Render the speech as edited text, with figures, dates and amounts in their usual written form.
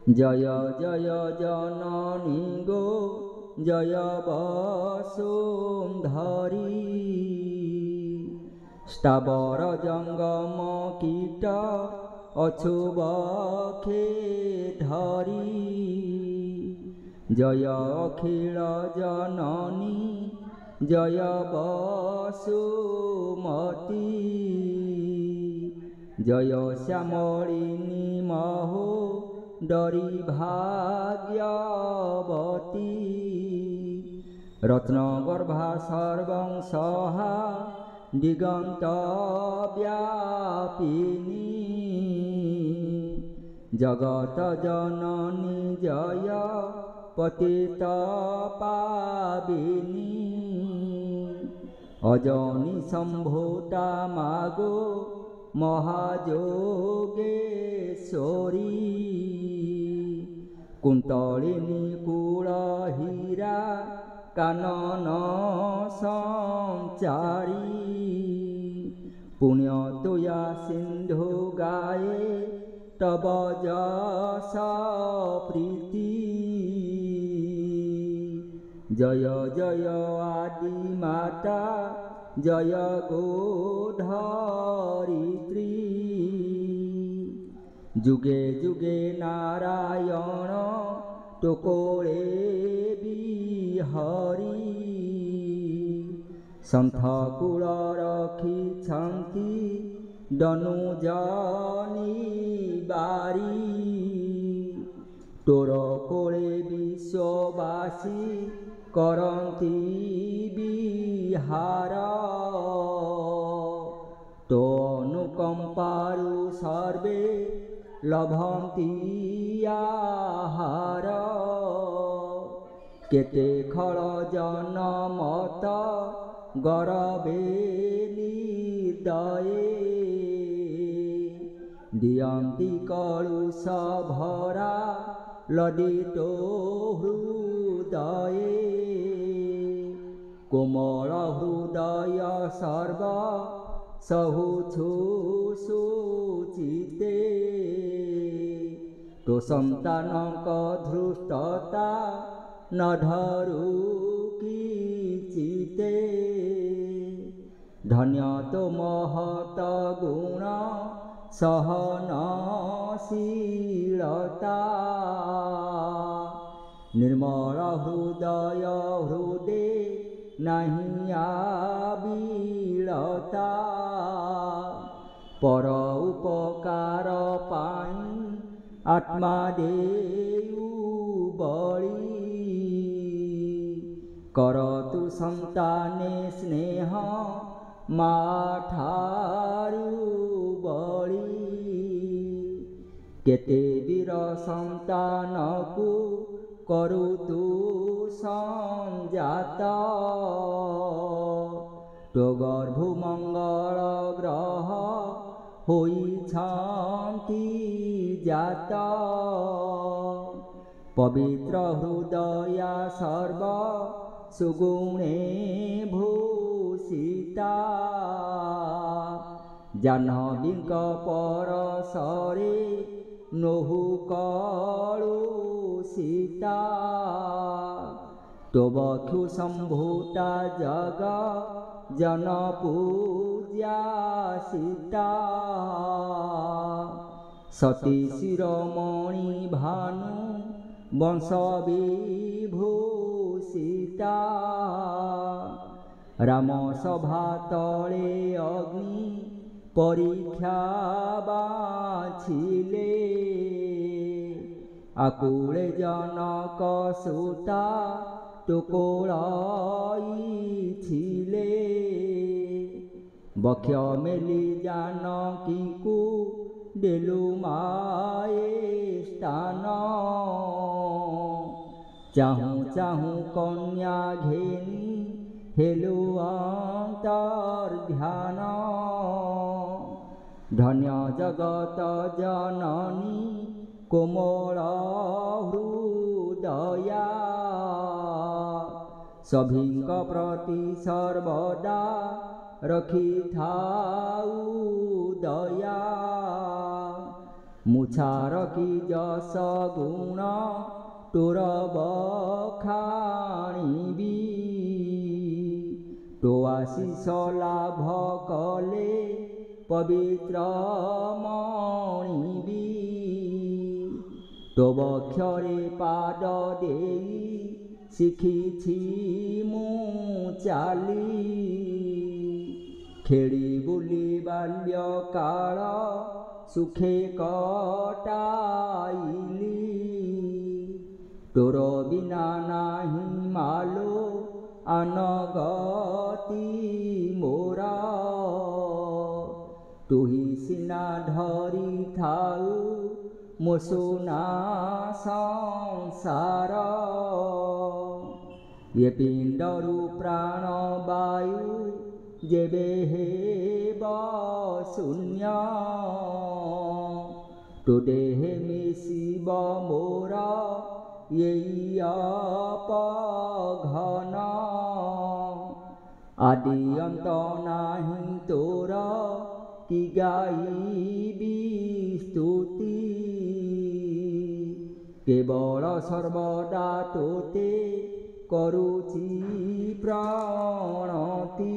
जय जय जननी गो जय वसुंधरी स्थावर जंगम कीट अछुबखे धरी जय अखिल जननी जय वसुमती जय श्यामलिनी महो डरी भाग्यवती रत्नगर्भा सर्वंसहा दिगंत व्यापिनी जगत जननी जय पतित पाविनी अजनी संभूता मागो महायोगेश्वरी कुंतलिनी कुल हीरा कानन संचारी पुण्य तुया सिंधु गाये तब जस प्रीति जय जय आदि माता जय गोधरित्री जुगे जुगे नारायण टोकोळे बिहारी सन्थ कूल रखिछन्ति दनुजनी बारी तोर कोळे विश्ववासी करन्ति बिहार तो अनुकंपारु सर्वे लभन्ति आहार केते खल जनमत गरबे निर्दये दियन्ति कलुष भरा लडितो हृदये कोमल हृदय सर्व सहुछु सुचिते तो सन्तानक धृष्टता न धरु किचिते धन्य तो महत गुण सहनशीलता निर्मल हृदय हृदे नहीं आबिलता पर उपकार पाई आत्मा देउ बळी करतु संताने स्नेह माठारु बळी केते वीर संतानकु करुतु संजात तो गर्भु मंगल ग्रह होइछन्ति जात पवित्र हृदय सर्व सुगुणे भूषिता जाह्नवीक परशरे नोहु कलुषिता तो बक्षु संभूता जग जन पूज्या सीता सती शिरोमणि भानु वंश विभूषिता राम सभा तले अग्नि परीक्षा बाछिले आकुले जनक सुता टोकोळाइछिले बक्ष मेली जानकी को देलु माए स्थान चाहू चाहू कन्या घेनी हेलु अंतर्ध्यान धन्य जगत जननी कोमल हृदया सभिंक प्रति सर्वदा रखी थाऊ दया মুছার কি যশ গুণ তোর বখাণিবি তো আশিষ লাভ কলে পবিত্র মণিবি তো বক্ষরে পাদ দেই শিখিছি মু চালি খেলি বুলি বাল্য কাল সুখে কটাইলি তোর বিনা নাহি মালো আনগতি মোরা তুহি সিনা ধরি থাউ ମୋ ସୁନା ସଂସାର ଏ ପିଣ୍ଡରୁ ପ୍ରାଣ ବାୟୁ ଯେବେ ହେବ ଶୂନ୍ୟ ତୋ ଦେହେ ମିଶିବ ମୋର ଏଇ ଅପଘନ ଆଦି ଅନ୍ତ ନାହିଁ ତୋର କି ଗାଇବି ସ୍ତୁତି কেবল সর্বদা তোতে করুচি প্রণতি।